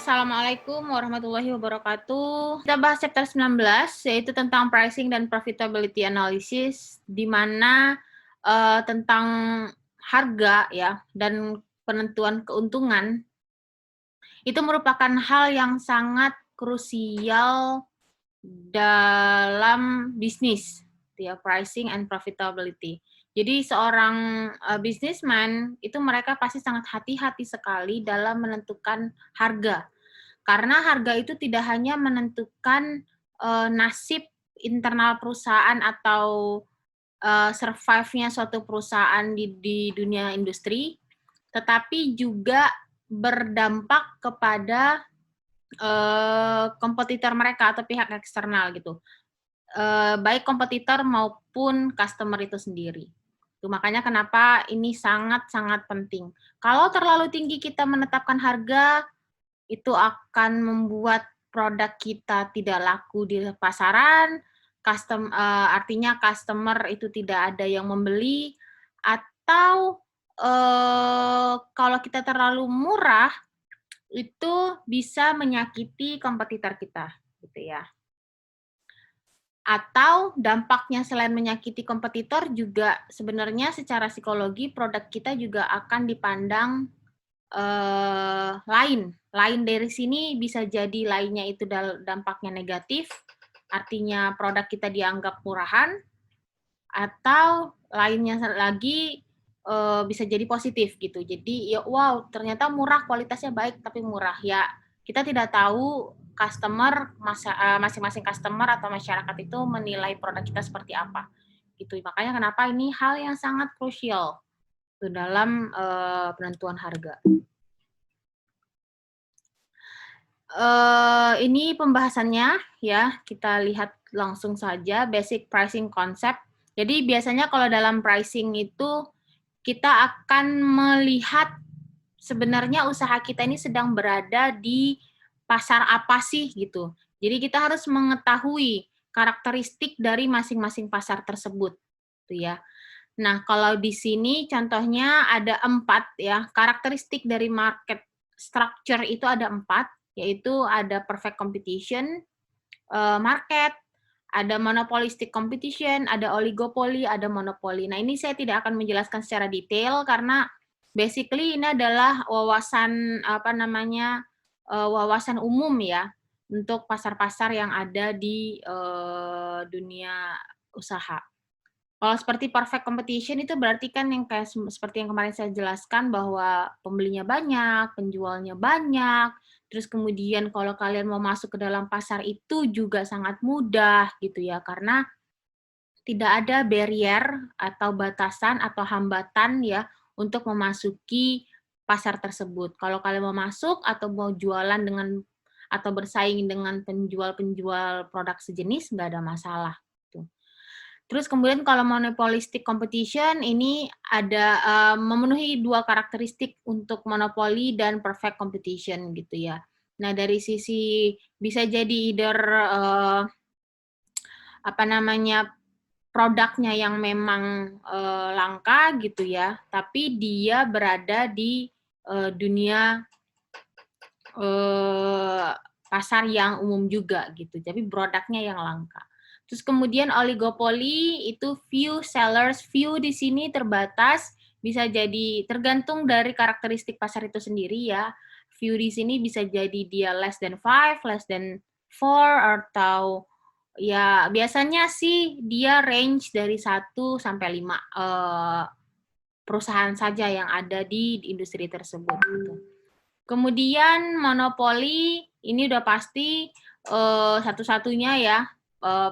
Assalamualaikum warahmatullahi wabarakatuh. Kita bahas chapter 19, yaitu tentang pricing dan profitability analysis, di mana tentang harga ya dan penentuan keuntungan itu merupakan hal yang sangat krusial dalam bisnis, ya, pricing and profitability. Jadi seorang businessman itu mereka pasti sangat hati-hati sekali dalam menentukan harga. Karena harga itu tidak hanya menentukan nasib internal perusahaan atau survive-nya suatu perusahaan di dunia industri, tetapi juga berdampak kepada kompetitor mereka atau pihak eksternal gitu. Baik kompetitor maupun customer itu sendiri. Itu makanya kenapa ini sangat-sangat penting. Kalau terlalu tinggi kita menetapkan harga, itu akan membuat produk kita tidak laku di pasaran, artinya customer itu tidak ada yang membeli, atau kalau kita terlalu murah, itu bisa menyakiti kompetitor kita, gitu ya. Atau dampaknya selain menyakiti kompetitor juga sebenarnya secara psikologi produk kita juga akan dipandang lain dari sini bisa jadi lainnya itu dampaknya negatif, artinya produk kita dianggap murahan, atau lainnya lagi bisa jadi positif gitu. Jadi ya wow ternyata murah, kualitasnya baik tapi murah ya. Kita tidak tahu masing-masing customer atau masyarakat itu menilai produk kita seperti apa gitu. Makanya kenapa ini hal yang sangat krusial dalam penentuan harga. Ini pembahasannya ya, kita lihat langsung saja basic pricing concept. Jadi biasanya kalau dalam pricing itu kita akan melihat sebenarnya usaha kita ini sedang berada di pasar apa sih gitu. Jadi kita harus mengetahui karakteristik dari masing-masing pasar tersebut, tuh ya. Nah, kalau di sini contohnya ada 4 ya, karakteristik dari market structure itu ada 4, yaitu ada perfect competition market, ada monopolistic competition, ada oligopoly, ada monopoli. Nah, ini saya tidak akan menjelaskan secara detail karena basically ini adalah wawasan wawasan umum ya untuk pasar-pasar yang ada di dunia usaha. Kalau seperti perfect competition itu berarti kan yang kayak seperti yang kemarin saya jelaskan bahwa pembelinya banyak, penjualnya banyak, terus kemudian kalau kalian mau masuk ke dalam pasar itu juga sangat mudah gitu ya, karena tidak ada barrier atau batasan atau hambatan ya untuk memasuki pasar tersebut. Kalau kalian mau masuk atau mau jualan dengan atau bersaing dengan penjual-penjual produk sejenis nggak ada masalah. Terus kemudian kalau monopolistic competition ini ada memenuhi 2 karakteristik untuk monopoli dan perfect competition gitu ya. Nah dari sisi bisa jadi either produknya yang memang langka gitu ya, tapi dia berada di dunia pasar yang umum juga gitu. Jadi produknya yang langka. Terus kemudian oligopoli itu few sellers, few di sini terbatas, bisa jadi tergantung dari karakteristik pasar itu sendiri ya. Few di sini bisa jadi dia less than 5, less than 4 atau ya biasanya sih dia range dari 1 sampai 5 perusahaan saja yang ada di industri tersebut gitu. Kemudian monopoli ini udah pasti satu-satunya ya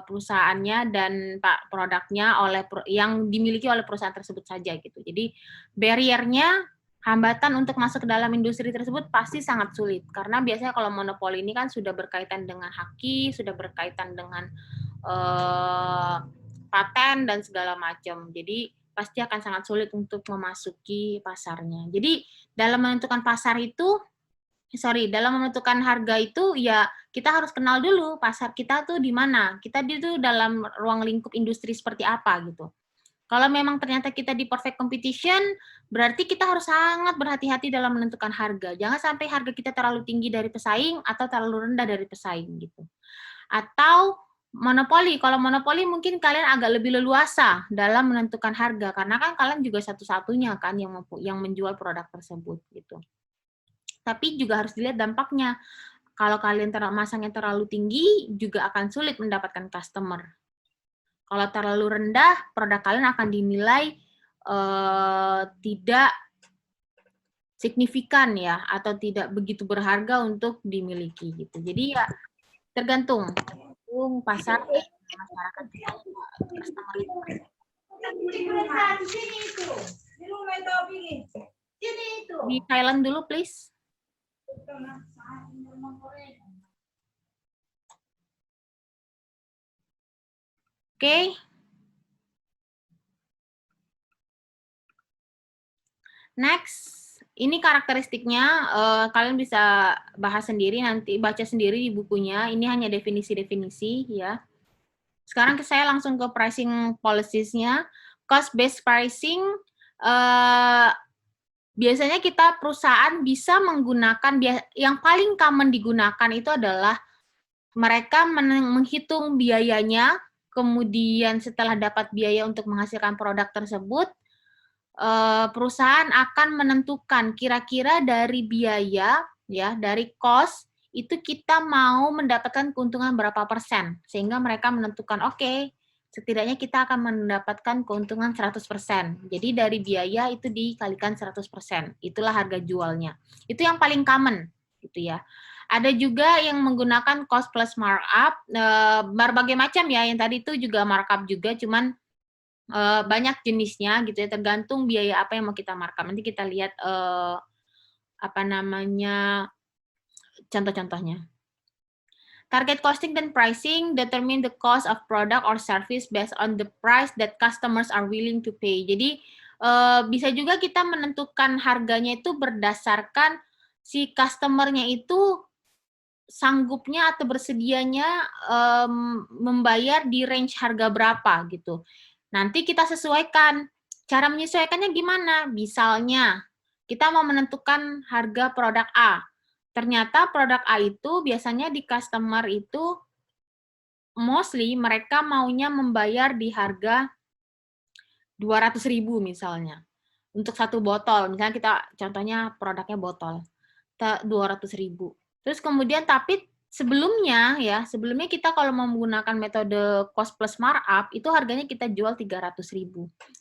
perusahaannya dan produknya yang dimiliki oleh perusahaan tersebut saja gitu. Jadi barrier-nya, hambatan untuk masuk ke dalam industri tersebut pasti sangat sulit karena biasanya kalau monopoli ini kan sudah berkaitan dengan haki, sudah berkaitan dengan paten dan segala macam. Jadi pasti akan sangat sulit untuk memasuki pasarnya. Jadi dalam menentukan dalam menentukan harga itu ya kita harus kenal dulu pasar kita tuh di mana. Kita itu dalam ruang lingkup industri seperti apa gitu. Kalau memang ternyata kita di perfect competition, berarti kita harus sangat berhati-hati dalam menentukan harga. Jangan sampai harga kita terlalu tinggi dari pesaing atau terlalu rendah dari pesaing gitu. Atau monopoli, kalau monopoli mungkin kalian agak lebih leluasa dalam menentukan harga karena kan kalian juga satu-satunya kan yang menjual produk tersebut gitu. Tapi juga harus dilihat dampaknya. Kalau kalian masangnya terlalu tinggi juga akan sulit mendapatkan customer. Kalau terlalu rendah, produk kalian akan dinilai tidak signifikan ya, atau tidak begitu berharga untuk dimiliki gitu. Jadi ya tergantung pasar dan masyarakat kita customer itu. Di Thailand dulu please. Oke. Next, ini karakteristiknya, kalian bisa bahas sendiri, nanti baca sendiri di bukunya. Ini hanya definisi-definisi ya. Sekarang saya langsung ke pricing policies-nya. Cost-based pricing, biasanya kita perusahaan bisa menggunakan, yang paling common digunakan itu adalah mereka menghitung biayanya, kemudian setelah dapat biaya untuk menghasilkan produk tersebut, perusahaan akan menentukan kira-kira dari biaya, ya, dari cost, itu kita mau mendapatkan keuntungan berapa persen, sehingga mereka menentukan, oke, setidaknya kita akan mendapatkan keuntungan 100%. Jadi dari biaya itu dikalikan 100%. Itulah harga jualnya. Itu yang paling common, gitu ya. Ada juga yang menggunakan cost plus markup, berbagai macam ya, yang tadi itu juga markup juga, cuman banyak jenisnya gitu ya, tergantung biaya apa yang mau kita markup. Nanti kita lihat apa namanya contoh-contohnya. Target costing dan pricing determine the cost of product or service based on the price that customers are willing to pay. Jadi bisa juga kita menentukan harganya itu berdasarkan si customer-nya itu sanggupnya atau bersedianya membayar di range harga berapa gitu. Nanti kita sesuaikan. Cara menyesuaikannya gimana? Misalnya, kita mau menentukan harga produk A. Ternyata produk A itu biasanya di customer itu mostly mereka maunya membayar di harga 200.000 misalnya. Untuk satu botol, misalnya kita contohnya produknya botol. 200.000. Terus kemudian tapi sebelumnya kita kalau mau menggunakan metode cost plus markup itu harganya kita jual 300.000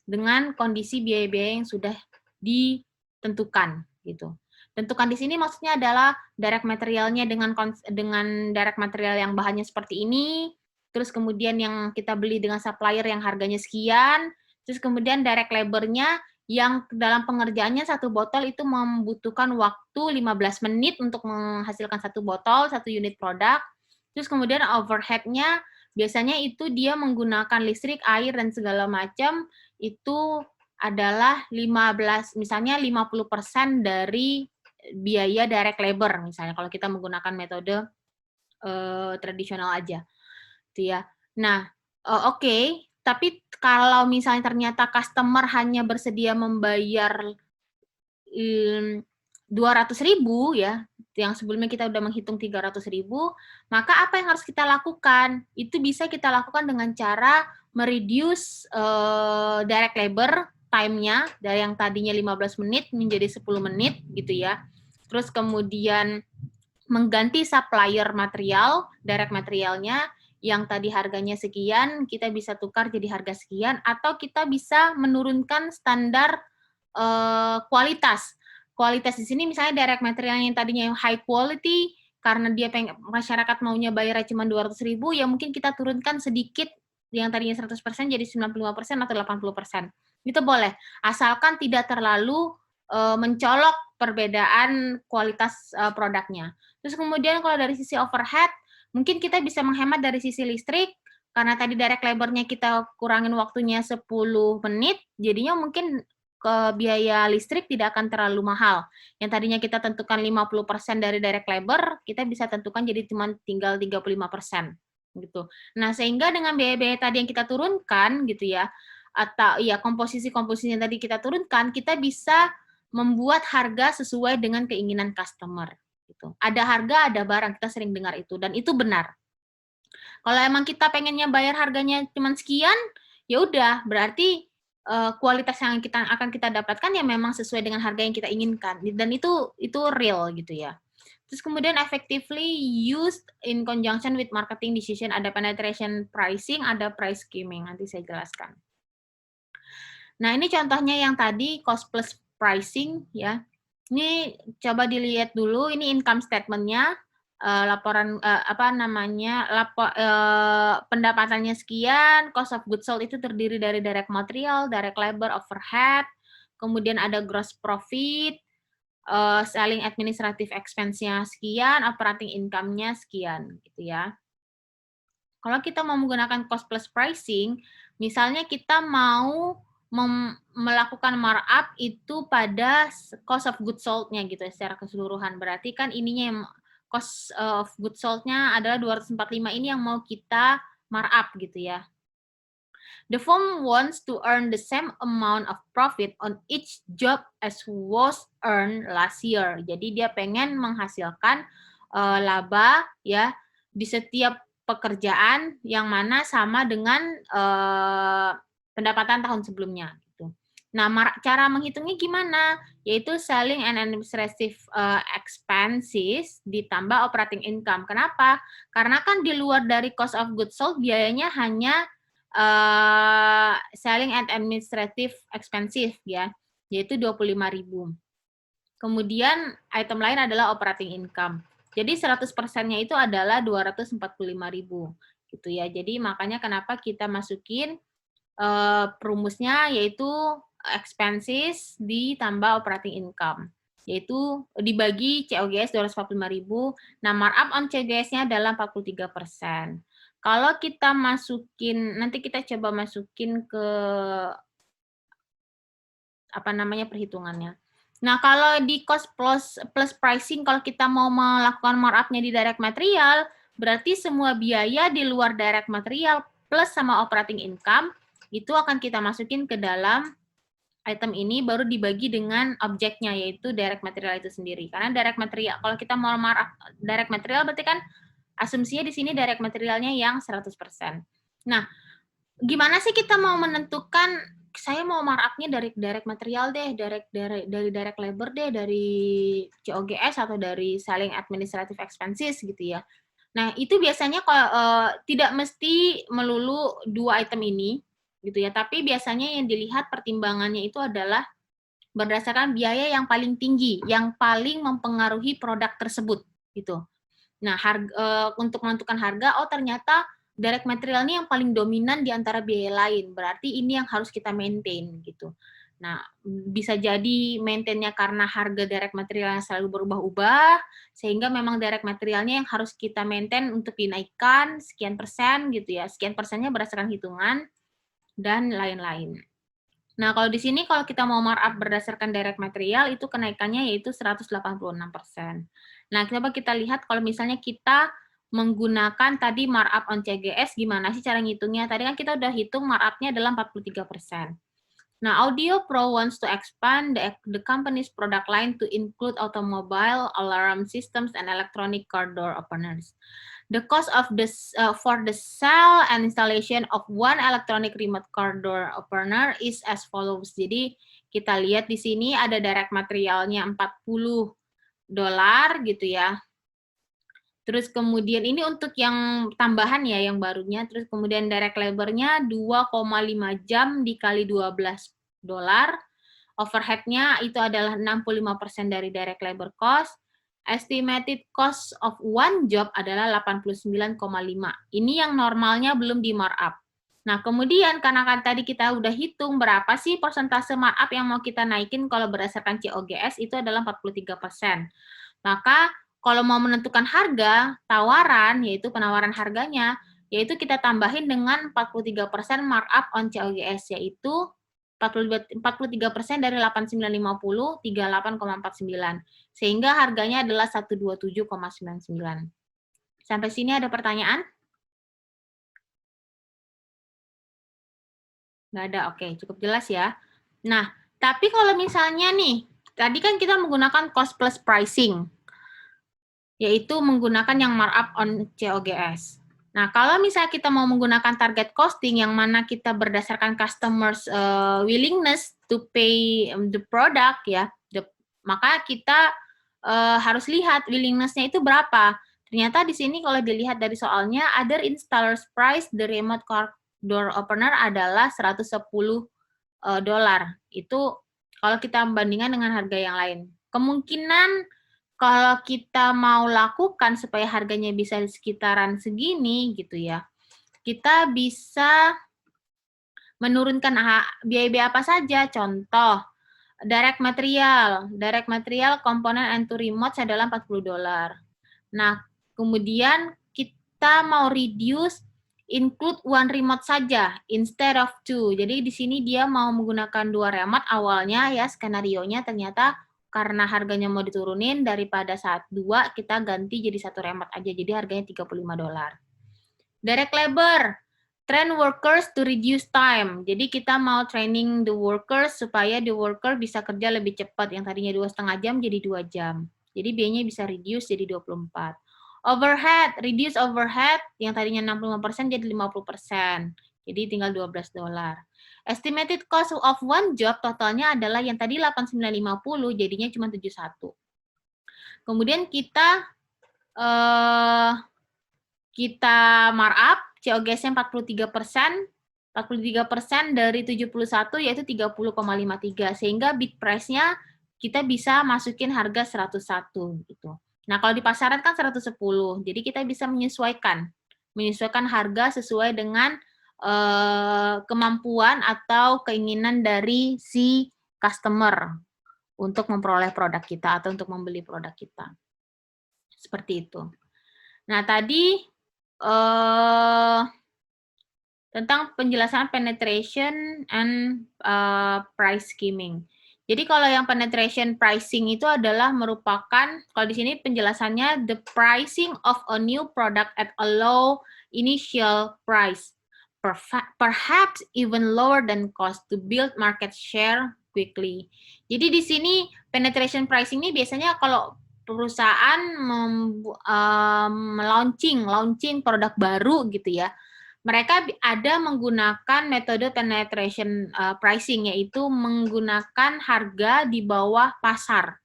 dengan kondisi biaya-biaya yang sudah ditentukan gitu. Tentukan di sini maksudnya adalah direct materialnya dengan direct material yang bahannya seperti ini, terus kemudian yang kita beli dengan supplier yang harganya sekian, terus kemudian direct labor-nya yang dalam pengerjaannya satu botol itu membutuhkan waktu 15 menit untuk menghasilkan satu botol, satu unit produk. Terus kemudian overhead-nya biasanya itu dia menggunakan listrik, air, dan segala macam, itu adalah 50% dari biaya direct labor, misalnya kalau kita menggunakan metode tradisional aja. Itu ya. Nah, oke. Tapi kalau misalnya ternyata customer hanya bersedia membayar 200.000 ya, yang sebelumnya kita udah menghitung 300.000, maka apa yang harus kita lakukan? Itu bisa kita lakukan dengan cara mereduce direct labor time-nya dari yang tadinya 15 menit menjadi 10 menit gitu ya. Terus kemudian mengganti supplier material, direct materialnya, yang tadi harganya sekian, kita bisa tukar jadi harga sekian, atau kita bisa menurunkan standar kualitas. Kualitas di sini misalnya direct material yang tadinya yang high quality, karena dia masyarakat maunya bayar cuma 200.000, ya mungkin kita turunkan sedikit, yang tadinya 100% jadi 95% atau 80%. Itu boleh, asalkan tidak terlalu mencolok perbedaan kualitas produknya. Terus kemudian kalau dari sisi overhead, mungkin kita bisa menghemat dari sisi listrik, karena tadi direct labor-nya kita kurangin waktunya 10 menit, jadinya mungkin ke biaya listrik tidak akan terlalu mahal. Yang tadinya kita tentukan 50% dari direct labor, kita bisa tentukan jadi cuma tinggal 35% gitu. Nah, sehingga dengan biaya-biaya tadi yang kita turunkan gitu ya, atau ya komposisi-komposisi yang tadi kita turunkan, kita bisa membuat harga sesuai dengan keinginan customer gitu. Ada harga, ada barang, kita sering dengar itu dan itu benar. Kalau emang kita pengennya bayar harganya cuma sekian, ya udah berarti kualitas yang akan kita dapatkan ya memang sesuai dengan harga yang kita inginkan dan itu real gitu ya. Terus kemudian effectively used in conjunction with marketing decision, ada penetration pricing, ada price skimming, nanti saya jelaskan. Nah, ini contohnya yang tadi cost plus pricing ya. Ini coba dilihat dulu, ini income statement-nya, laporan apa namanya, pendapatannya sekian, cost of goods sold itu terdiri dari direct material, direct labor, overhead, kemudian ada gross profit, selling administrative expense-nya sekian, operating income-nya sekian gitu ya. Kalau kita mau menggunakan cost plus pricing, misalnya kita mau melakukan markup itu pada cost of goods sold-nya gitu ya, secara keseluruhan. Berarti kan ininya yang cost of goods sold-nya adalah 245, ini yang mau kita markup gitu ya. The firm wants to earn the same amount of profit on each job as was earned last year. Jadi dia pengen menghasilkan laba ya di setiap pekerjaan yang mana sama dengan pendapatan tahun sebelumnya gitu. Nah, cara menghitungnya gimana? Yaitu selling and administrative expenses ditambah operating income. Kenapa? Karena kan di luar dari cost of goods sold biayanya hanya selling and administrative expenses ya, yaitu 25.000. Kemudian item lain adalah operating income. Jadi 100%-nya itu adalah 245.000 gitu ya. Jadi makanya kenapa kita masukin perumusnya yaitu expenses ditambah operating income, yaitu dibagi COGS 245.000. Nah, markup on COGS-nya adalah 43%. Kalau kita masukin, nanti kita coba masukin ke apa namanya perhitungannya. Nah, kalau di cost plus pricing, kalau kita mau melakukan markup-nya di direct material, berarti semua biaya di luar direct material plus sama operating income itu akan kita masukin ke dalam item ini, baru dibagi dengan objeknya, yaitu direct material itu sendiri. Karena direct material, kalau kita mau markup direct material, berarti kan asumsinya di sini direct materialnya yang 100%. Nah, gimana sih kita mau menentukan saya mau markup-nya dari direct material deh, dari direct labor deh, dari COGS atau dari selling administrative expenses gitu ya. Nah, itu biasanya tidak mesti melulu dua item ini gitu ya, tapi biasanya yang dilihat pertimbangannya itu adalah berdasarkan biaya yang paling tinggi, yang paling mempengaruhi produk tersebut gitu. Nah, untuk menentukan harga, oh ternyata direct material ini yang paling dominan di antara biaya lain. Berarti ini yang harus kita maintain gitu. Nah, bisa jadi maintainnya karena harga direct material yang selalu berubah-ubah, sehingga memang direct materialnya yang harus kita maintain untuk dinaikkan sekian persen gitu ya. Sekian persennya berdasarkan hitungan dan lain-lain. Nah, kalau di sini kalau kita mau markup berdasarkan direct material, itu kenaikannya yaitu 186%. Nah, coba kita lihat kalau misalnya kita menggunakan tadi markup on CGS, gimana sih cara ngitungnya? Tadi kan kita udah hitung markup-nya adalah 43%. Nah, Audio Pro wants to expand the company's product line to include automobile alarm systems and electronic car door openers. The cost of for the sale and installation of one electronic remote car door opener is as follows. Jadi kita lihat di sini ada direct materialnya $40 gitu ya. Terus kemudian ini untuk yang tambahan ya, yang barunya. Terus kemudian direct labor-nya 2,5 jam dikali $12. Overhead-nya itu adalah 65% dari direct labor cost. Estimated cost of one job adalah 89,5. Ini yang normalnya belum di markup. Nah, kemudian karena kan tadi kita udah hitung berapa sih persentase markup yang mau kita naikin kalau berdasarkan COGS itu adalah 43%. Maka kalau mau menentukan harga, tawaran, yaitu penawaran harganya, yaitu kita tambahin dengan 43% markup on COGS, yaitu 43% dari 8950, 38,49. Sehingga harganya adalah 127,99. Sampai sini ada pertanyaan? Nggak ada, oke, cukup jelas ya. Nah, tapi kalau misalnya nih, tadi kan kita menggunakan cost plus pricing, yaitu menggunakan yang markup on COGS. Nah, kalau misalnya kita mau menggunakan target costing yang mana kita berdasarkan customers willingness to pay the product ya, maka kita harus lihat willingness-nya itu berapa. Ternyata di sini kalau dilihat dari soalnya, other installers price the remote car door opener adalah $110. Itu kalau kita bandingkan dengan harga yang lain. Kemungkinan kalau kita mau lakukan supaya harganya bisa di sekitaran segini gitu ya, kita bisa menurunkan biaya-biaya apa saja. Contoh, direct material komponen and to remote adalah $40. Nah, kemudian kita mau reduce include one remote saja instead of two. Jadi di sini dia mau menggunakan 2 remote awalnya ya, skenarionya ternyata karena harganya mau diturunin daripada saat 2 kita ganti jadi 1 remote aja. Jadi harganya $35. Direct labor, train workers to reduce time. Jadi kita mau training the workers supaya the worker bisa kerja lebih cepat. Yang tadinya 2,5 jam jadi 2 jam. Jadi biayanya bisa reduce jadi 24. Overhead, reduce overhead yang tadinya 65% jadi 50%. Jadi tinggal $12. Estimated cost of one job totalnya adalah yang tadi 8950 jadinya cuma 71. Kemudian kita markup COGS-nya 43%, 43% dari 71 yaitu 30,53 sehingga bid price-nya kita bisa masukin harga 101 gitu. Nah, kalau di pasaran kan 110. Jadi kita bisa menyesuaikan harga sesuai dengan kemampuan atau keinginan dari si customer untuk memperoleh produk kita atau untuk membeli produk kita. Seperti itu. Nah, tadi tentang penjelasan penetration and price skimming. Jadi kalau yang penetration pricing itu adalah merupakan, kalau di sini penjelasannya the pricing of a new product at a low initial price, perhaps even lower than cost to build market share quickly. Jadi di sini penetration pricing ini biasanya kalau perusahaan launching produk baru gitu ya, mereka ada menggunakan metode penetration pricing, yaitu menggunakan harga di bawah pasar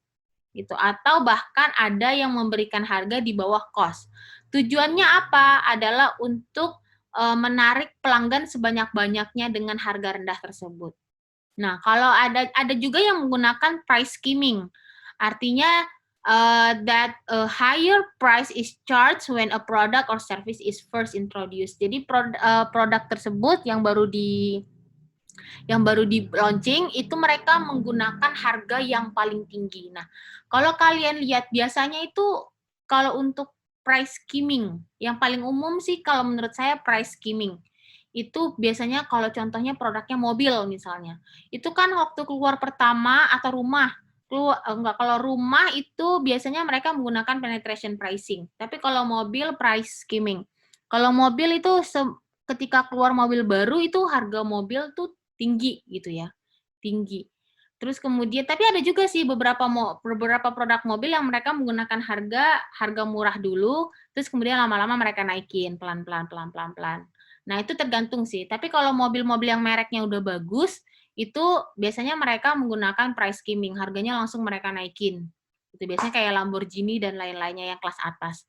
gitu, atau bahkan ada yang memberikan harga di bawah cost. Tujuannya apa? Adalah untuk menarik pelanggan sebanyak-banyaknya dengan harga rendah tersebut. Nah, kalau ada juga yang menggunakan price skimming, artinya that a higher price is charged when a product or service is first introduced. Jadi produk tersebut yang baru di launching itu mereka menggunakan harga yang paling tinggi. Nah, kalau kalian lihat biasanya itu kalau untuk price skimming yang paling umum sih kalau menurut saya price skimming itu biasanya kalau contohnya produknya mobil misalnya. Itu kan waktu keluar pertama atau rumah kalau rumah itu biasanya mereka menggunakan penetration pricing. Tapi kalau mobil price skimming. Kalau mobil itu ketika keluar mobil baru itu harga mobil tuh tinggi gitu ya. Tinggi. Terus kemudian tapi ada juga sih beberapa produk mobil yang mereka menggunakan harga murah dulu, terus kemudian lama-lama mereka naikin pelan-pelan. Nah, itu tergantung sih. Tapi kalau mobil-mobil yang mereknya udah bagus, itu biasanya mereka menggunakan price skimming, harganya langsung mereka naikin. Itu biasanya kayak Lamborghini dan lain-lainnya yang kelas atas.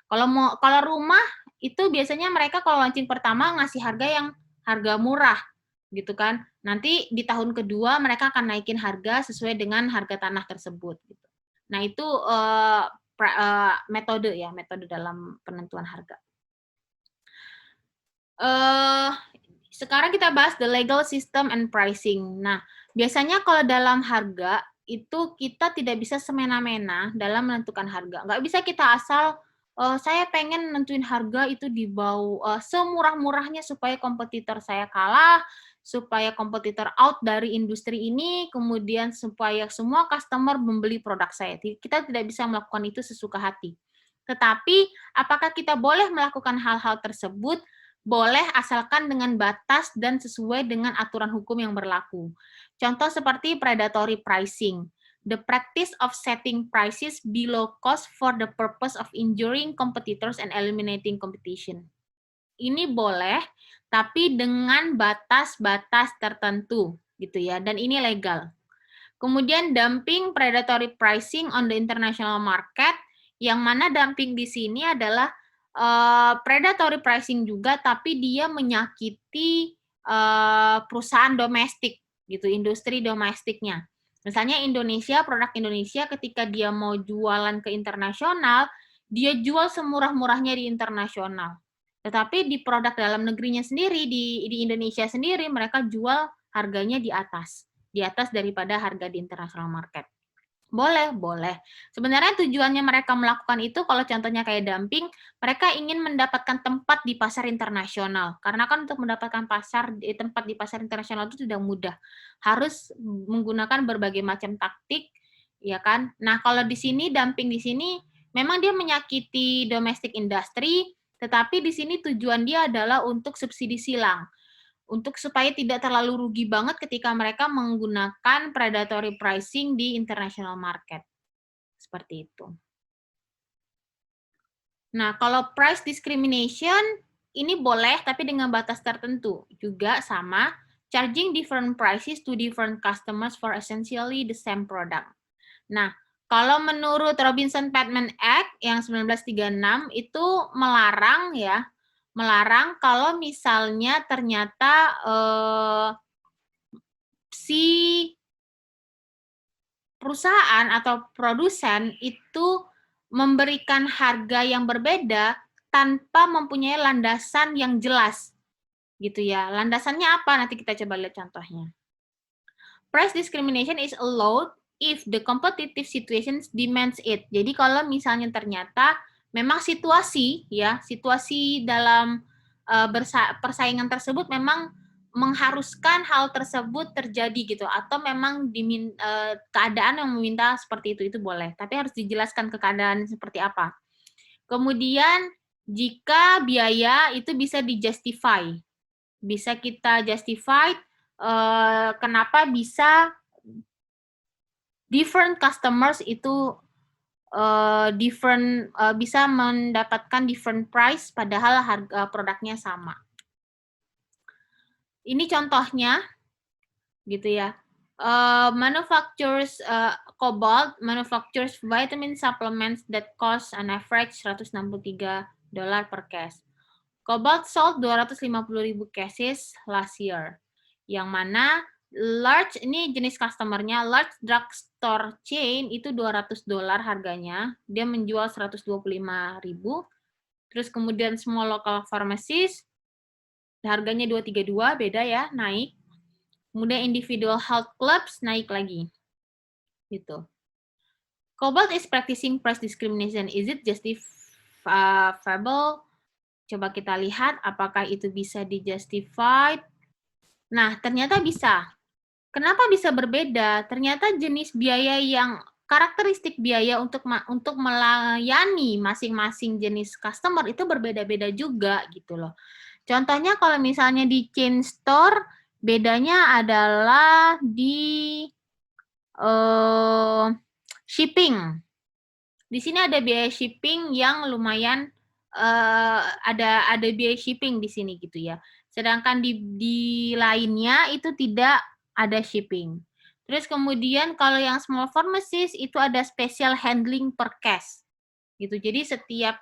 Kalau rumah itu biasanya mereka kalau launching pertama ngasih harga murah gitu kan. Nanti di tahun kedua mereka akan naikin harga sesuai dengan harga tanah tersebut gitu. Nah, itu metode dalam penentuan harga. Sekarang kita bahas the legal system and pricing. Nah, biasanya kalau dalam harga itu kita tidak bisa semena-mena dalam menentukan harga. Nggak bisa kita asal saya pengen nentuin harga itu di bawah semurah-murahnya supaya kompetitor saya kalah, supaya kompetitor out dari industri ini, kemudian supaya semua customer membeli produk saya. Kita tidak bisa melakukan itu sesuka hati. Tetapi apakah kita boleh melakukan hal-hal tersebut boleh asalkan dengan batas dan sesuai dengan aturan hukum yang berlaku. Contoh seperti predatory pricing, the practice of setting prices below cost for the purpose of injuring competitors and eliminating competition. Ini boleh, tapi dengan batas-batas tertentu, gitu ya, dan ini legal. Kemudian dumping predatory pricing on the international market, yang mana dumping di sini adalah predatory pricing juga, tapi dia menyakiti perusahaan domestik, gitu, industri domestiknya. Misalnya Indonesia, produk Indonesia ketika dia mau jualan ke internasional, dia jual semurah-murahnya di internasional. Tetapi di produk dalam negerinya sendiri, di Indonesia sendiri, mereka jual harganya di atas daripada harga di international market. Boleh, boleh. Sebenarnya tujuannya mereka melakukan itu kalau contohnya kayak dumping, mereka ingin mendapatkan tempat di pasar internasional. Karena kan untuk mendapatkan tempat di pasar internasional itu tidak mudah. Harus menggunakan berbagai macam taktik, ya kan? Nah, kalau di sini dumping di sini memang dia menyakiti domestic industry, tetapi di sini tujuan dia adalah untuk subsidi silang, untuk supaya tidak terlalu rugi banget ketika mereka menggunakan predatory pricing di international market. Seperti itu. Nah, kalau price discrimination, ini boleh tapi dengan batas tertentu. Juga sama, charging different prices to different customers for essentially the same product. Nah, kalau menurut Robinson-Patman Act yang 1936 itu melarang kalau misalnya ternyata si perusahaan atau produsen itu memberikan harga yang berbeda tanpa mempunyai landasan yang jelas, gitu ya. Landasannya apa? Nanti kita coba lihat contohnya. Price discrimination is allowed if the competitive situation demands it. Jadi kalau misalnya ternyata memang situasi dalam persaingan tersebut memang mengharuskan hal tersebut terjadi gitu, atau memang keadaan yang meminta seperti itu boleh, tapi harus dijelaskan ke keadaan seperti apa. Kemudian jika biaya itu bisa dijustify, bisa kita justify kenapa bisa different customers itu bisa mendapatkan different price padahal harga produknya sama. Ini contohnya, gitu ya. Cobalt manufactures vitamin supplements that cost an average $163 per case. Cobalt sold 250.000 cases last year, yang mana large, ini jenis customernya, large drugstore chain itu $200 harganya, dia menjual 125.000. Terus kemudian small local pharmacies, harganya 232, beda ya, naik. Kemudian individual health clubs naik lagi, gitu. Cobalt is practicing price discrimination. Is it justifiable? Coba kita lihat apakah itu bisa di-justified. Nah, ternyata bisa. Kenapa bisa berbeda? Ternyata jenis biaya yang karakteristik biaya untuk melayani masing-masing jenis customer itu berbeda-beda juga gitu loh. Contohnya kalau misalnya di chain store, bedanya adalah di shipping. Di sini ada biaya shipping yang lumayan ada biaya shipping di sini gitu ya. Sedangkan di lainnya itu tidak ada shipping. Terus kemudian kalau yang small pharmacies itu ada special handling per case. Gitu. Jadi setiap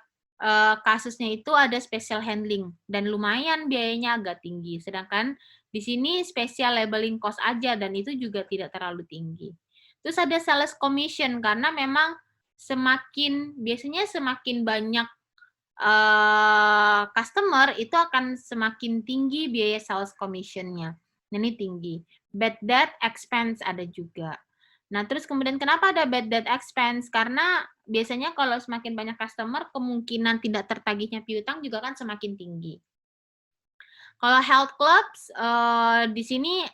kasusnya itu ada special handling dan lumayan biayanya agak tinggi. Sedangkan di sini special labeling cost aja dan itu juga tidak terlalu tinggi. Terus ada sales commission karena memang biasanya semakin banyak customer itu akan semakin tinggi biaya sales commission-nya. Ini tinggi. Bad debt expense ada juga. Nah, terus kemudian kenapa ada bad debt expense? Karena biasanya kalau semakin banyak customer, kemungkinan tidak tertagihnya piutang juga kan semakin tinggi. Kalau health clubs, di sini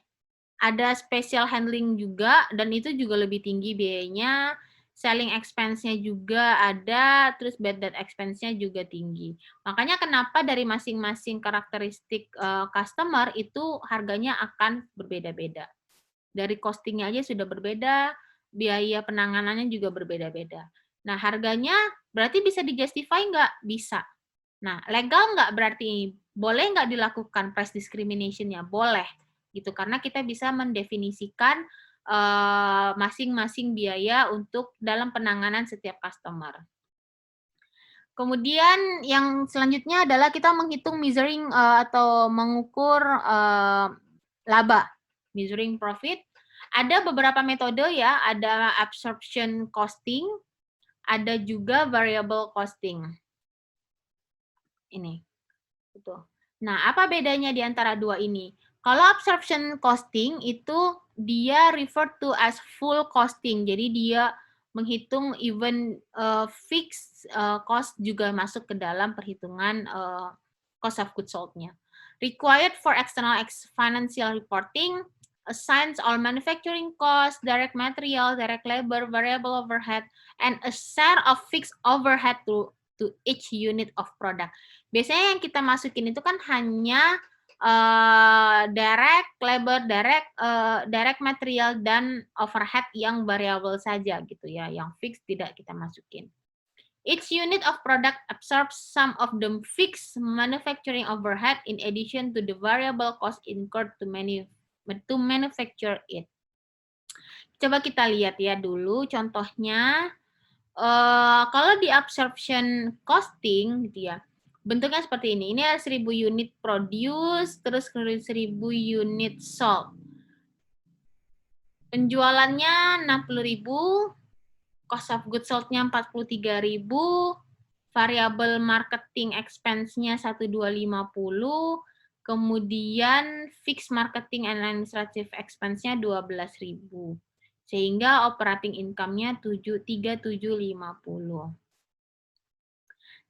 ada special handling juga, dan itu juga lebih tinggi biayanya. selling expense-nya juga ada, terus bad debt expense-nya juga tinggi. Makanya kenapa dari masing-masing karakteristik customer itu harganya akan berbeda-beda. Dari costing-nya aja sudah berbeda, biaya penanganannya juga berbeda-beda. Nah, harganya berarti bisa di-justify nggak? Bisa. Nah, legal nggak berarti boleh nggak dilakukan price discrimination-nya? Boleh, gitu. Karena kita bisa mendefinisikan masing-masing biaya untuk dalam penanganan setiap customer. Kemudian yang selanjutnya adalah kita menghitung measuring atau mengukur laba, measuring profit. Ada beberapa metode ya, ada absorption costing, ada juga variable costing. Ini. Gitu. Nah, apa bedanya di antara dua ini? Kalau absorption costing itu dia refer to as full costing. Jadi dia menghitung even fixed cost juga masuk ke dalam perhitungan cost of goods sold-nya. Required for external financial reporting, assigns all manufacturing costs, direct material, direct labor, variable overhead, and a share of fixed overhead to each unit of product. Biasanya yang kita masukin itu kan hanya direct labor, direct material, dan overhead yang variable saja gitu ya, yang fix tidak kita masukin. Each unit of product absorbs some of the fixed manufacturing overhead in addition to the variable cost incurred to manufacture it. Coba kita lihat ya dulu contohnya. Kalau di absorption costing gitu ya, bentuknya seperti ini. Ini ada 1000 unit produce, terus 1000 unit sold. Penjualannya 60.000, cost of goods sold-nya 43.000, variable marketing expense-nya 1250, kemudian fixed marketing and administrative expense-nya 12.000. Sehingga operating income-nya 3750.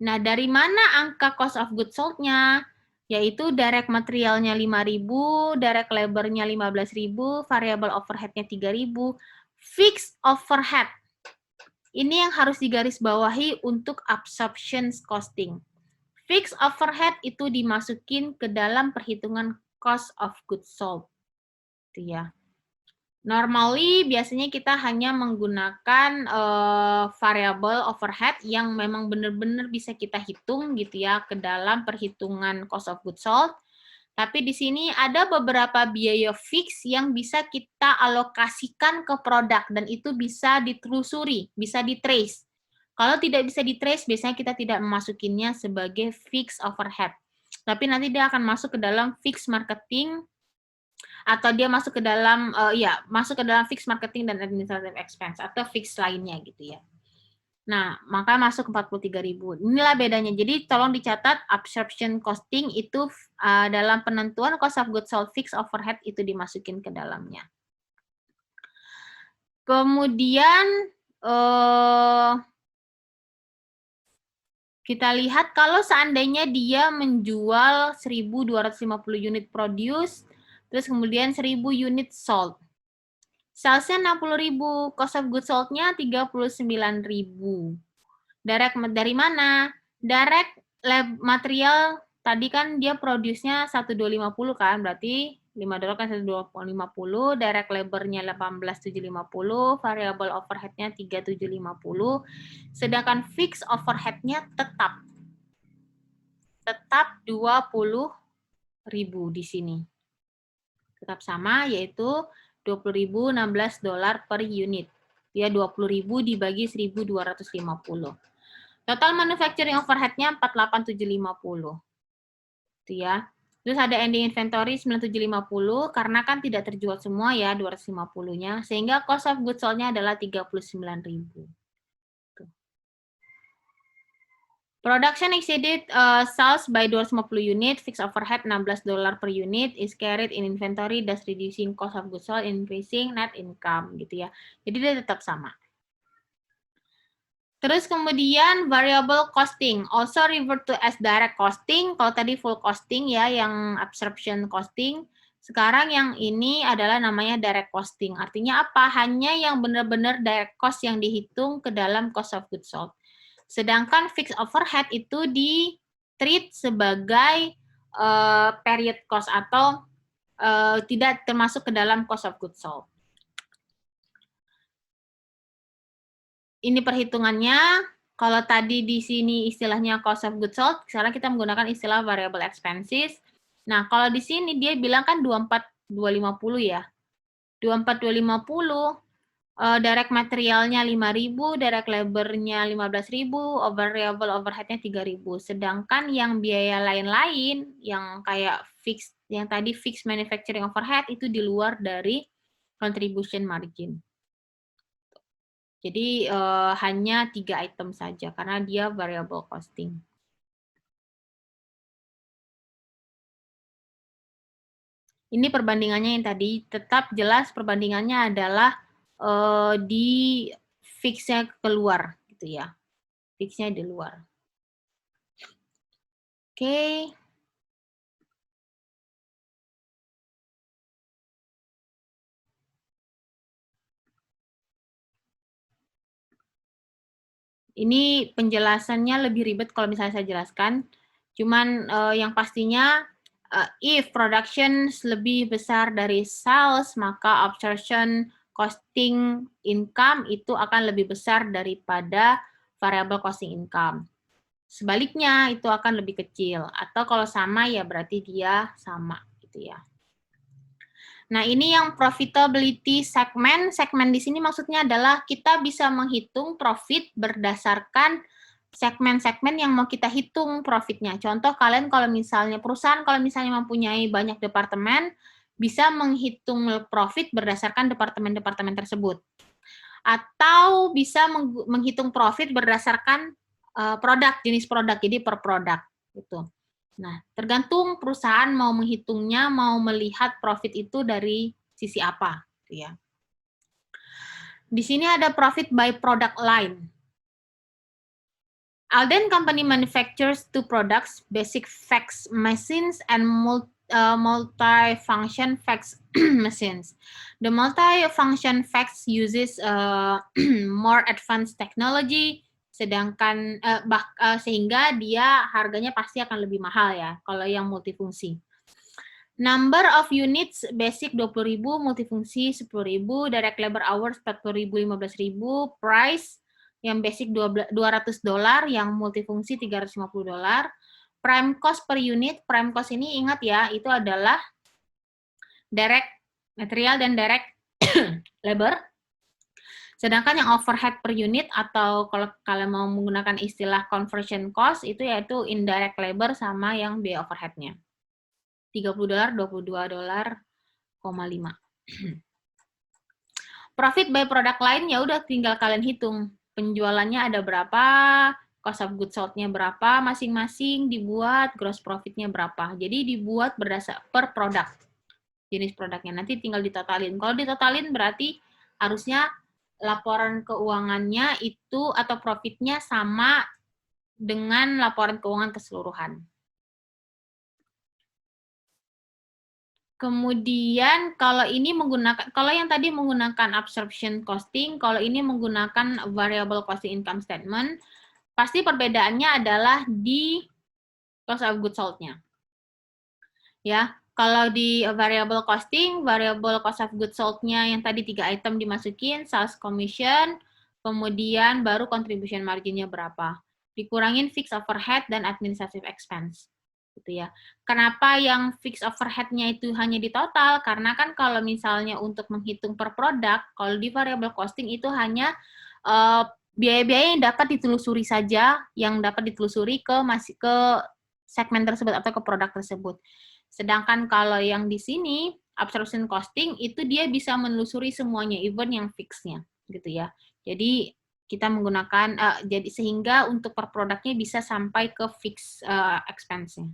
Nah, dari mana angka cost of goods sold-nya? Yaitu direct materialnya 5.000, direct labor-nya 15.000, variable overhead-nya 3.000, fixed overhead. Ini yang harus digarisbawahi untuk absorption costing. Fixed overhead itu dimasukin ke dalam perhitungan cost of goods sold. Itu ya. Normally biasanya kita hanya menggunakan variable overhead yang memang benar-benar bisa kita hitung gitu ya ke dalam perhitungan cost of goods sold. Tapi di sini ada beberapa biaya fix yang bisa kita alokasikan ke produk dan itu bisa ditelusuri, bisa ditrace. Kalau tidak bisa ditrace, biasanya kita tidak memasukinnya sebagai fixed overhead. Tapi nanti dia akan masuk ke dalam fixed marketing atau dia masuk ke dalam masuk ke dalam fixed marketing dan administrative expense atau fixed lainnya gitu ya. Nah, maka masuk 43.000. Inilah bedanya. Jadi tolong dicatat absorption costing itu dalam penentuan cost of goods sold fixed overhead itu dimasukin ke dalamnya. Kemudian kita lihat kalau seandainya dia menjual 1.250 unit produce, terus kemudian 1.000 unit sold. Sales-nya 60.000, cost of goods sold-nya 39.000. Direct dari mana? Direct lab material tadi kan dia produce-nya 1.250 kan, berarti $5 kan 1.250, direct labor-nya 18.750, variable overhead-nya 3.750, sedangkan fixed overhead-nya tetap 20.000 di sini. Tetap sama, yaitu $20.000 $16 per unit. Ya, 20.000 dibagi 1.250. Total manufacturing overhead-nya 48.750. Itu ya. Terus ada ending inventory 9750 karena kan tidak terjual semua ya 250-nya, sehingga cost of goods sold-nya adalah 39.000. Production exceeded sales by 250 unit, fixed overhead $16 per unit, is carried in inventory, thus reducing cost of goods sold, increasing net income, gitu ya. Jadi dia tetap sama. Terus kemudian variable costing, also referred to as direct costing. Kalau tadi full costing ya, yang absorption costing. Sekarang yang ini adalah namanya direct costing. Artinya apa? Hanya yang benar-benar direct cost yang dihitung ke dalam cost of goods sold. Sedangkan fixed overhead itu di-treat sebagai period cost atau tidak termasuk ke dalam cost of goods sold. Ini perhitungannya. Kalau tadi di sini istilahnya cost of goods sold, sekarang kita menggunakan istilah variable expenses. Nah, kalau di sini dia bilang kan 24.250 ya. 24.250 direct materialnya 5.000, direct labor-nya 15.000, variable overhead-nya 3.000. Sedangkan yang biaya lain-lain yang kayak fixed, yang tadi fixed manufacturing overhead itu di luar dari contribution margin. Jadi hanya 3 item saja karena dia variable costing. Ini perbandingannya yang tadi, tetap jelas perbandingannya adalah di fix-nya keluar gitu ya. Fix-nya di luar. Oke. Ini penjelasannya lebih ribet kalau misalnya saya jelaskan. Cuman yang pastinya if production lebih besar dari sales, maka absorption costing income itu akan lebih besar daripada variable costing income. Sebaliknya itu akan lebih kecil. Atau kalau sama ya berarti dia sama gitu ya. Nah, ini yang profitability segmen. Segmen di sini maksudnya adalah kita bisa menghitung profit berdasarkan segmen-segmen yang mau kita hitung profitnya. Contoh kalian kalau misalnya perusahaan kalau misalnya mempunyai banyak departemen, bisa menghitung profit berdasarkan departemen-departemen tersebut. Atau bisa menghitung profit berdasarkan produk, jenis produk, jadi per produk gitu. Nah, tergantung perusahaan mau menghitungnya, mau melihat profit itu dari sisi apa, gitu ya. Di sini ada profit by product line. Alden Company manufactures two products, basic fax machines and multi-function fax machines. The multi-function fax uses more advanced technology, sedangkan sehingga dia harganya pasti akan lebih mahal ya kalau yang multifungsi. Number of units basic 20.000, multifungsi 10.000, direct labor hours 40.000, 15.000, price yang basic $200, yang multifungsi $350. Prime cost per unit, prime cost ini ingat ya, itu adalah direct material dan direct labor. Sedangkan yang overhead per unit atau kalau kalian mau menggunakan istilah conversion cost itu yaitu indirect labor sama yang biaya overhead-nya. $30, $22,5. Profit by product line ya udah tinggal kalian hitung. Penjualannya ada berapa, cost of goods sold-nya berapa, masing-masing dibuat, gross profit-nya berapa. Jadi dibuat berdasar per produk. Jenis produknya nanti tinggal ditotalin. Kalau ditotalin berarti harusnya laporan keuangannya itu atau profitnya sama dengan laporan keuangan keseluruhan. Kemudian kalau ini menggunakan, kalau yang tadi menggunakan absorption costing, kalau ini menggunakan variable costing income statement, pasti perbedaannya adalah di cost of goods sold-nya. Ya, kalau di variable costing, variable cost of goods sold-nya yang tadi 3 item dimasukin, sales commission, kemudian baru contribution margin-nya berapa. Dikurangin fixed overhead dan administrative expense. Gitu ya. Kenapa yang fixed overhead-nya itu hanya di total? Karena kan kalau misalnya untuk menghitung per produk, kalau di variable costing itu hanya biaya-biaya yang dapat ditelusuri saja, yang dapat ditelusuri ke segmen tersebut atau ke produk tersebut. Sedangkan kalau yang di sini absorption costing itu dia bisa menelusuri semuanya, even yang fix-nya, gitu ya. Jadi kita menggunakan jadi sehingga untuk per produknya bisa sampai ke fix expense-nya.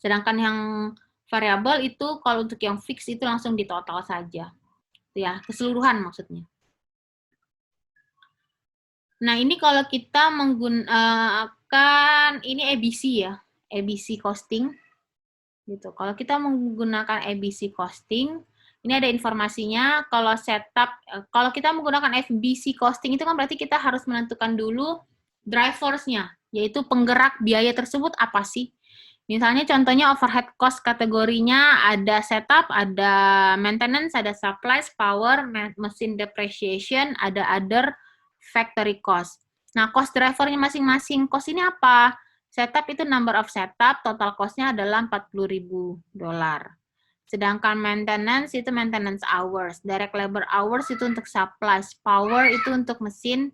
Sedangkan yang variabel itu kalau untuk yang fix itu langsung di total saja, ya keseluruhan maksudnya. Nah ini kalau kita menggunakan ini ABC ya, ABC costing. Gitu. Kalau kita menggunakan ABC costing, ini ada informasinya. Kalau kita menggunakan ABC costing itu kan berarti kita harus menentukan dulu drivers-nya, yaitu penggerak biaya tersebut apa sih? Misalnya contohnya overhead cost kategorinya ada setup, ada maintenance, ada supplies, power, mesin depreciation, ada other factory cost. Nah, cost drivernya masing-masing. Cost ini apa? Setup itu number of setup, total cost-nya adalah $40.000. Sedangkan maintenance itu maintenance hours, direct labor hours itu untuk supplies, power itu untuk mesin,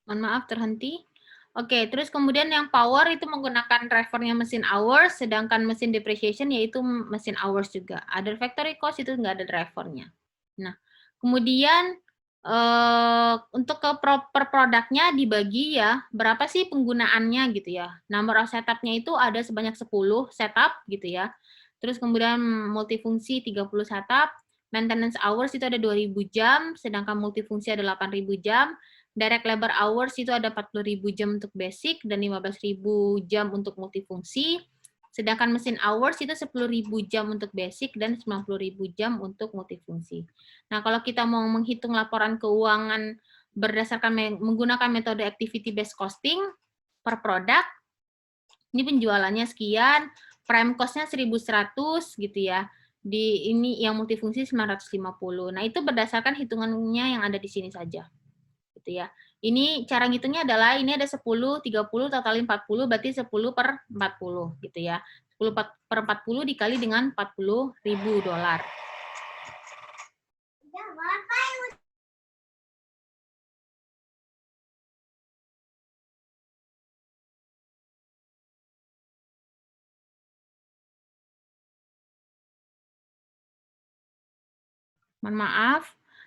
mohon maaf terhenti. Oke, terus kemudian yang power itu menggunakan drivernya mesin hours, sedangkan mesin depreciation yaitu mesin hours juga. Other factory cost itu nggak ada drivernya. Nah, kemudian untuk per produknya dibagi ya, berapa sih penggunaannya gitu ya. Number of setup-nya itu ada sebanyak 10 setup gitu ya. Terus kemudian multifungsi 30 setup, maintenance hours itu ada 2.000 jam, sedangkan multifungsi ada 8.000 jam, direct labor hours itu ada 40.000 jam untuk basic dan 15.000 jam untuk multifungsi. Sedangkan mesin hours itu 10.000 jam untuk basic dan 90.000 jam untuk multifungsi. Nah, kalau kita mau menghitung laporan keuangan berdasarkan menggunakan metode activity based costing per produk, ini penjualannya sekian, prime cost-nya 1.100 gitu ya. Di ini yang multifungsi 950. Nah, itu berdasarkan hitungannya yang ada di sini saja. Gitu ya. Ini cara ngitungnya adalah ini ada 10, 30, total 40, berarti 10 per 40 gitu ya. 10 per 40 dikali dengan $40.000. Mohon maaf.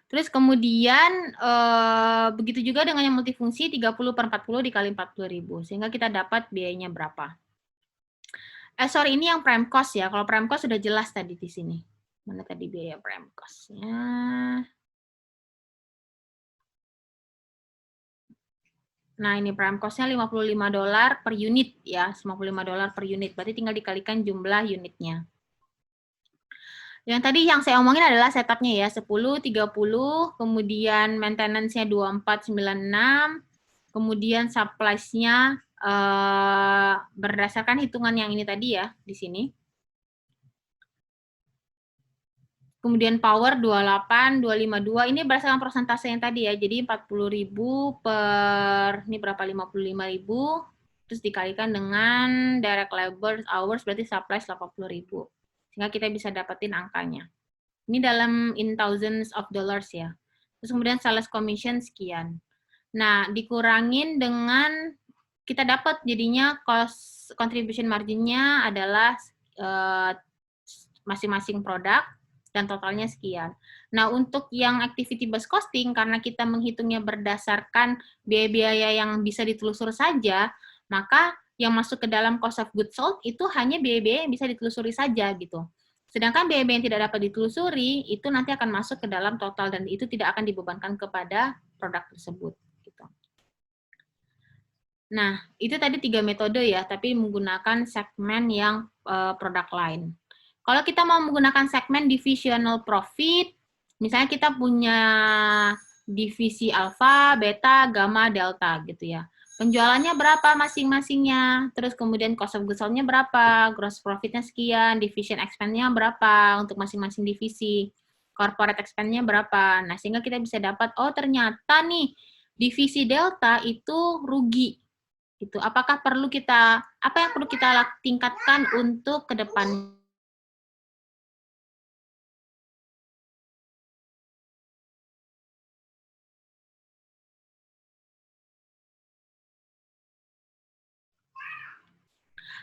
Terus kemudian begitu juga dengan yang multifungsi 30 per 40 dikali 40.000 sehingga kita dapat biayanya berapa. Sorry, ini yang prime cost ya. Kalau prime cost sudah jelas tadi di sini. Mana tadi biaya prime cost-nya? Nah, ini prime cost-nya $55 per unit ya, $55 per unit. Berarti tinggal dikalikan jumlah unitnya. Yang tadi yang saya omongin adalah setup-nya ya, 10, 30, kemudian maintenance-nya 2496, kemudian supplies-nya berdasarkan hitungan yang ini tadi ya, di sini. Kemudian power 28, 252, ini berdasarkan persentase yang tadi ya, jadi 40.000 per, ini berapa, 55.000, terus dikalikan dengan direct labor hours, berarti supplies 80.000. Sehingga kita bisa dapetin angkanya. Ini dalam in thousands of dollars ya. Terus kemudian sales commission sekian. Nah, dikurangin dengan kita dapat jadinya cost contribution margin-nya adalah masing-masing produk dan totalnya sekian. Nah, untuk yang activity based costing karena kita menghitungnya berdasarkan biaya-biaya yang bisa ditelusur saja, maka yang masuk ke dalam cost of goods sold itu hanya biaya-biaya yang bisa ditelusuri saja gitu. Sedangkan biaya-biaya yang tidak dapat ditelusuri itu nanti akan masuk ke dalam total dan itu tidak akan dibebankan kepada produk tersebut. Gitu. Nah, itu tadi 3 metode ya, tapi menggunakan segmen yang produk lain. Kalau kita mau menggunakan segmen divisional profit, misalnya kita punya divisi alfa, beta, gamma, delta gitu ya. Penjualannya berapa masing-masingnya, terus kemudian cost of goods sold-nya berapa, gross profit-nya sekian, division expense-nya berapa untuk masing-masing divisi, corporate expense-nya berapa. Nah, sehingga kita bisa dapat, oh ternyata nih, divisi delta itu rugi. Gitu. Apakah perlu kita, apa yang perlu kita tingkatkan untuk ke depan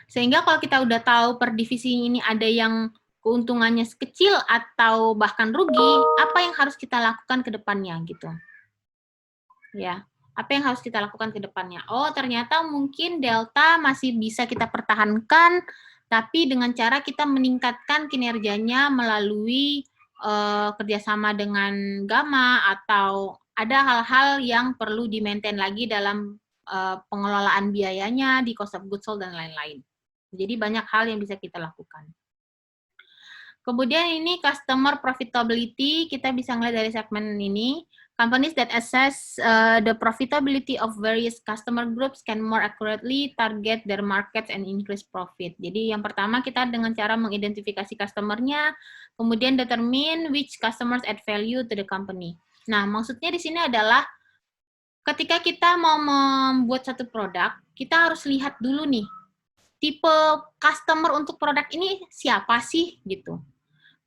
Sehingga kalau kita udah tahu per divisi ini ada yang keuntungannya kecil atau bahkan rugi, apa yang harus kita lakukan ke depannya gitu. Ya, apa yang harus kita lakukan ke depannya? Oh, ternyata mungkin delta masih bisa kita pertahankan, tapi dengan cara kita meningkatkan kinerjanya melalui kerjasama dengan gamma, atau ada hal-hal yang perlu di-maintain lagi dalam pengelolaan biayanya, di cost of goods sold, dan lain-lain. Jadi banyak hal yang bisa kita lakukan. Kemudian ini customer profitability, kita bisa ngelihat dari segmen ini. Companies that assess the profitability of various customer groups can more accurately target their markets and increase profit. Jadi yang pertama kita dengan cara mengidentifikasi customernya, kemudian determine which customers add value to the company. Nah, maksudnya di sini adalah ketika kita mau membuat satu produk, kita harus lihat dulu nih, tipe customer untuk produk ini siapa sih gitu.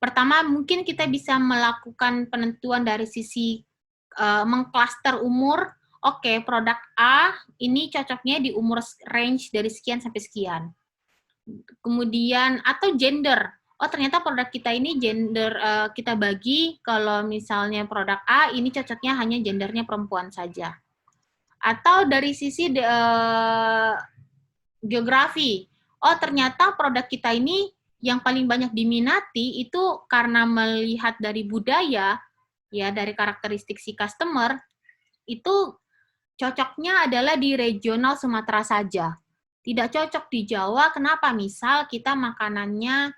Pertama, mungkin kita bisa melakukan penentuan dari sisi mengklaster umur. Oke, produk A ini cocoknya di umur range dari sekian sampai sekian. Kemudian, atau gender. Oh, ternyata produk kita ini gender kita bagi, kalau misalnya produk A ini cocoknya hanya gendernya perempuan saja. Atau dari sisi geografi. Oh, ternyata produk kita ini yang paling banyak diminati itu karena melihat dari budaya, ya dari karakteristik si customer, itu cocoknya adalah di regional Sumatera saja. Tidak cocok di Jawa, kenapa? Misal kita makanannya,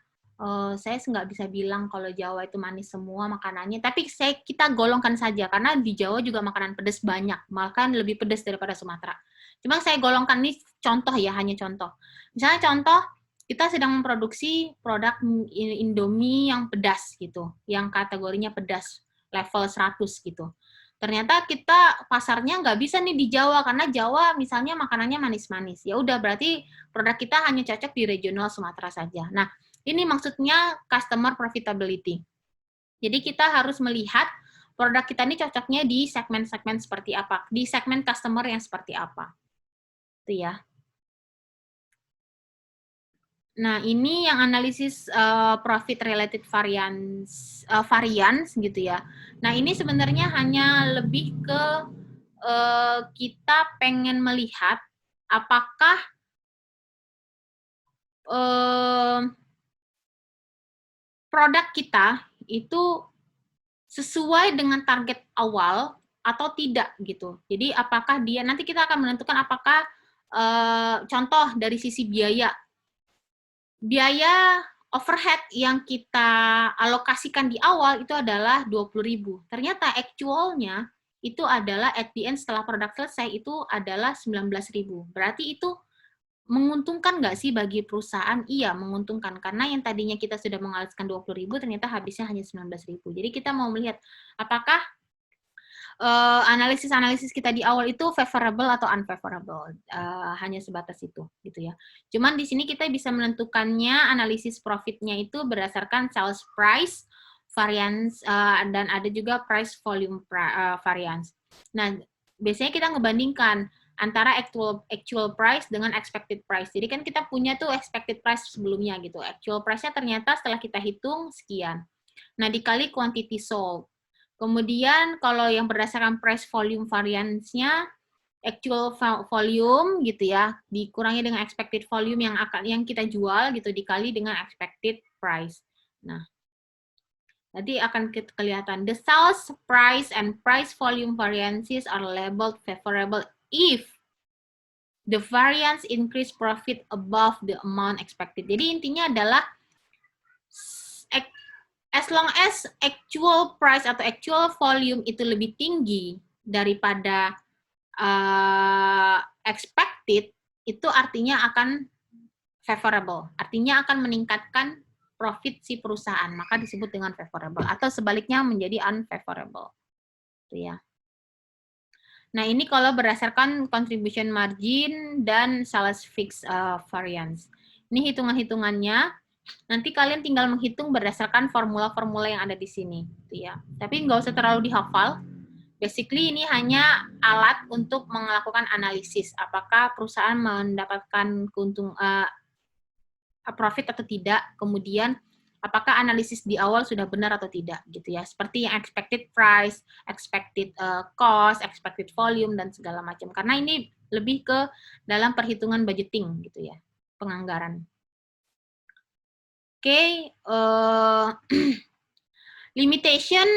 saya nggak bisa bilang kalau Jawa itu manis semua makanannya, tapi kita golongkan saja, karena di Jawa juga makanan pedas banyak, makan lebih pedas daripada Sumatera. Cuma saya golongkan ini contoh ya, hanya contoh. Misalnya contoh, kita sedang memproduksi produk Indomie yang pedas gitu, yang kategorinya pedas, level 100 gitu. Ternyata kita pasarnya nggak bisa nih di Jawa, karena Jawa misalnya makanannya manis-manis. Ya udah, berarti produk kita hanya cocok di regional Sumatera saja. Nah, ini maksudnya customer profitability. Jadi kita harus melihat produk kita ini cocoknya di segmen-segmen seperti apa, di segmen customer yang seperti apa. Itu ya. Nah, ini yang analisis profit related variance gitu ya. Nah, ini sebenarnya hanya lebih ke kita pengen melihat apakah produk kita itu sesuai dengan target awal atau tidak gitu. Jadi apakah dia, nanti kita akan menentukan apakah contoh dari sisi biaya overhead yang kita alokasikan di awal itu adalah 20.000. Ternyata actualnya itu adalah at the end setelah produk selesai itu adalah 19.000. Berarti itu menguntungkan nggak sih bagi perusahaan? Iya, menguntungkan. Karena yang tadinya kita sudah mengalaskan 20.000, ternyata habisnya hanya 19.000. Jadi kita mau melihat apakah analisis-analisis kita di awal itu favorable atau unfavorable. Hanya sebatas itu, gitu ya. Cuman di sini kita bisa menentukannya analisis profitnya itu berdasarkan sales price, variance, dan ada juga price volume variance. Nah, biasanya kita ngebandingkan antara actual price dengan expected price. Jadi kan kita punya tuh expected price sebelumnya gitu. Actual price-nya ternyata setelah kita hitung sekian. Nah, dikali quantity sold. Kemudian kalau yang berdasarkan price volume variance-nya, actual volume gitu ya, dikurangi dengan expected volume yang kita jual gitu, dikali dengan expected price. Nah, nanti akan kelihatan the sales price and price volume variances are labeled favorable if the variance increase profit above the amount expected. Jadi intinya adalah as long as actual price atau actual volume itu lebih tinggi daripada expected, itu artinya akan favorable. Artinya akan meningkatkan profit si perusahaan, maka disebut dengan favorable. Atau sebaliknya menjadi unfavorable. Itu ya. Nah, ini kalau berdasarkan contribution margin dan sales fixed variance. Ini hitungan-hitungannya. Nanti kalian tinggal menghitung berdasarkan formula-formula yang ada di sini. Gitu ya. Tapi nggak usah terlalu dihafal. Basically ini hanya alat untuk melakukan analisis. Apakah perusahaan mendapatkan profit atau tidak, kemudian apakah analisis di awal sudah benar atau tidak gitu ya, seperti yang expected price, expected cost, expected volume dan segala macam. Karena ini lebih ke dalam perhitungan budgeting gitu ya, penganggaran. Oke, limitation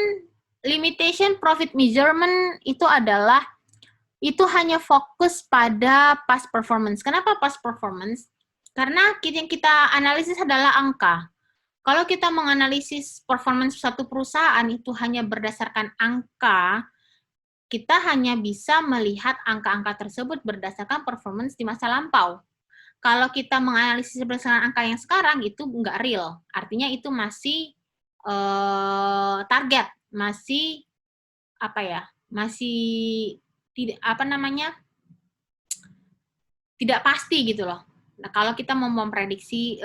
profit measurement itu adalah itu hanya fokus pada past performance. Kenapa past performance? Karena yang kita analisis adalah angka. Kalau kita menganalisis performance suatu perusahaan itu hanya berdasarkan angka, kita hanya bisa melihat angka-angka tersebut berdasarkan performance di masa lampau. Kalau kita menganalisis berdasarkan angka yang sekarang, itu nggak real. Artinya itu masih target, masih apa ya, masih tidak tidak pasti gitu loh. Nah, kalau kita mau memprediksi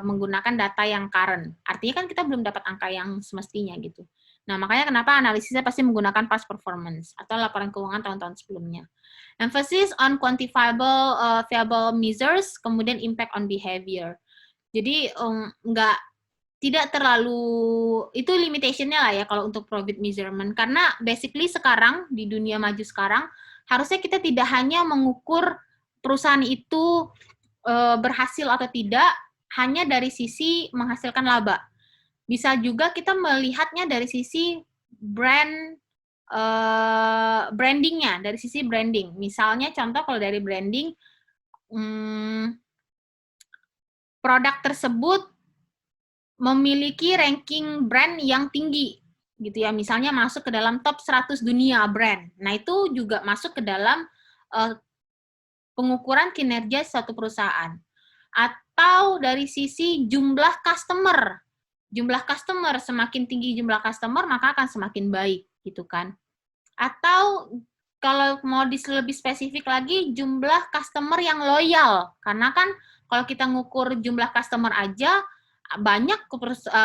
menggunakan data yang current, artinya kan kita belum dapat angka yang semestinya gitu. Nah, makanya kenapa analisisnya pasti menggunakan past performance atau laporan keuangan tahun-tahun sebelumnya. Emphasis on quantifiable viable measures, kemudian impact on behavior. Jadi tidak terlalu, itu limitation-nya lah ya kalau untuk profit measurement. Karena basically sekarang, di dunia maju sekarang, harusnya kita tidak hanya mengukur perusahaan itu berhasil atau tidak hanya dari sisi menghasilkan laba. Bisa juga kita melihatnya dari sisi brandingnya, dari sisi branding. Misalnya contoh kalau dari branding, produk tersebut memiliki ranking brand yang tinggi gitu ya, misalnya masuk ke dalam top 100 dunia brand. Nah, itu juga masuk ke dalam pengukuran kinerja suatu perusahaan. Atau dari sisi jumlah customer. Jumlah customer, semakin tinggi jumlah customer, maka akan semakin baik, gitu kan. Atau kalau mau lebih spesifik lagi, jumlah customer yang loyal. Karena kan kalau kita ngukur jumlah customer aja, banyak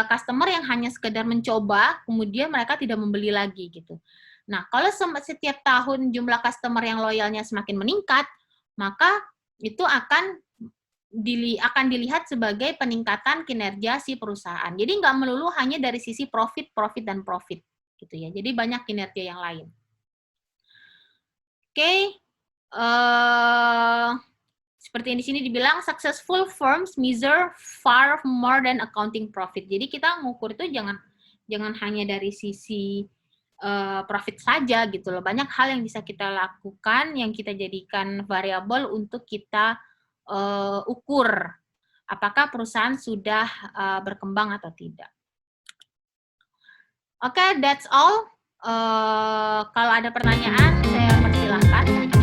customer yang hanya sekedar mencoba, kemudian mereka tidak membeli lagi, gitu. Nah, kalau setiap tahun jumlah customer yang loyalnya semakin meningkat, maka itu akan dilihat sebagai peningkatan kinerja si perusahaan. Jadi nggak melulu hanya dari sisi profit, dan profit, gitu ya. Jadi banyak kinerja yang lain. Oke, seperti yang di sini dibilang, successful firms measure far more than accounting profit. Jadi kita ngukur itu jangan hanya dari sisi profit saja gitu loh. Banyak hal yang bisa kita lakukan, yang kita jadikan variabel untuk kita ukur apakah perusahaan sudah berkembang atau tidak. Oke, that's all. Kalau ada pertanyaan, saya persilahkan.